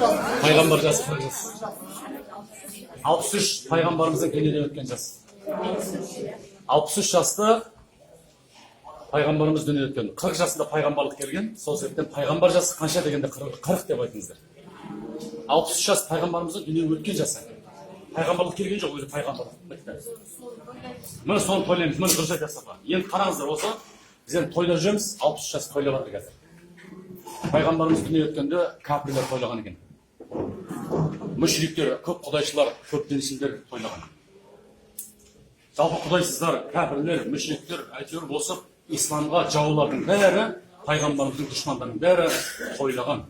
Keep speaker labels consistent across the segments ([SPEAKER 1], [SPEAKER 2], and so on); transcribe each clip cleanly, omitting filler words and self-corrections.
[SPEAKER 1] Пайғамбар жасы 40 жас. 63 пайғамбарымыздың дүниеден өткен жас. 63 жасты пайғамбарымыз дүниеден өткен. 40 жасында пайғамбарлық келген. Сол себептен пайғамбар жасы қанша дегенде 40 деп айтыңыздар. 63 жас пайғамбарымыздың дүниеден өткен жасы. Пайғамбарлық келген жоқ, өзі пайғамбарлық. Міне соны тойлаймыз. Міне дұрыс айтасыз. Енді қараңыздар, осы біз енді тойлар жүреміз. 63 жас тойлап жатыр қазір. Пайғамбарымыз дүниеден өткенде кәпірлер тойлаған екен. Мүшриктер, көп құдайшылар, көп діншілдер тойлаған. Жалпы құдайсыздар, кәпірлер, мүшриктер, әйтеуір осы исламға жаулардың бәрі, пайғамбарымыздың дұшмандарының бәрі тойлаған.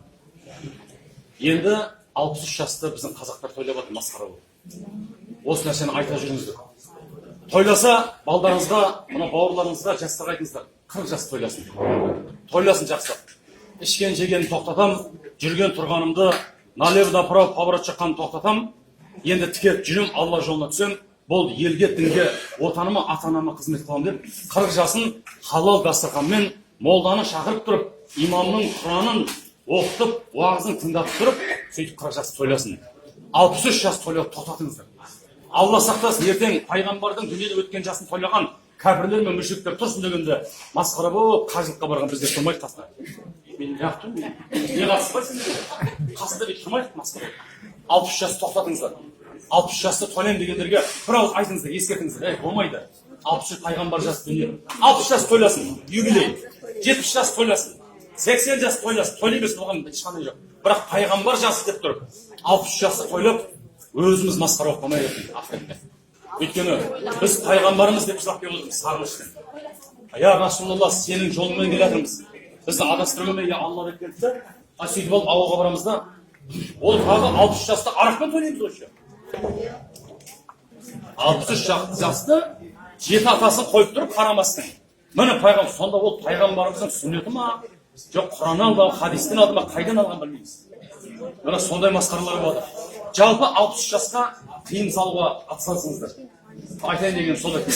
[SPEAKER 1] Енді 63 жасты біздің қазақтар тойлап жатыр, масқара болып. Осы нәрсені айта жүріңіздер. Тойласа, балдарыңызға, мына бауырларыңызға, жастарға айтыңыздар, 40 жас тойласын. Тойласын жақсы. Ішкен жеген тоқтатам, жүрген тұрғанымды налево направо поворот шыққан тоқтатам. Енді тіке жүрем, Алла жолына түсем. Бұл елге, дінге, отаныма, ата-анама қызмет қыламын деп 40 жасын халал дастарханмен молданы шақырып тұрып, имамның Құранын оқытып, уағызын тыңдап тұрып, сөйтіп 40 жас тойласын. 63 жас тойлап тоқтатыңыздар. Алла сақтасын, ертең пайғамбардың дүниеден өткен жасын тойлаған кәпірлер мен мүшриктер тұрсын дегенде масқара болып қажылыққа барған біздер тұрмайық қасына. Мен не қаптым? Не қатысы бар сендер? Қасында бет тұрмайық масқара. 60 жас тоқтатыңыздар. 60 жасты тойлайын дегендерге бір ауыз айтыңыздар, ескертіңіздер. Болмайды. 63 пайғамбар жас дүние. 60 жас тойласын, юбилей. 70 жас тойласын. 80 жас тойласын. Тойлай берсін, оған ешқандай жоқ. Бірақ пайғамбар жасы деп тұрып, 60 жасты тойлап, өзіміз масқара болып қалмайық. Өйткені біз пайғамбарымыз деп жылап келіп отырмыз сағыныштан. Я Расулалла, сенің жолыңмен келе жатырмыз. Бізді адастырмай, я Алла деп келді. Сөйтіп алып ауылға барамыз да, ол тағы 60 жасты арақпен тойлаймыз осы. 63 жасты жеті атасын қойып тұрып қарамастың. Міне пайғамбар, сонда ол пайғамбарымыздың сүннеті ма? Жоқ, Құраннан алды, хадистен алды ма, қайдан алған білмейміз. Міне сондай масқаралар болады. Жалпы 60 жасқа тыйым салуға атсалысыңыздар. Айтайын деген сол екен.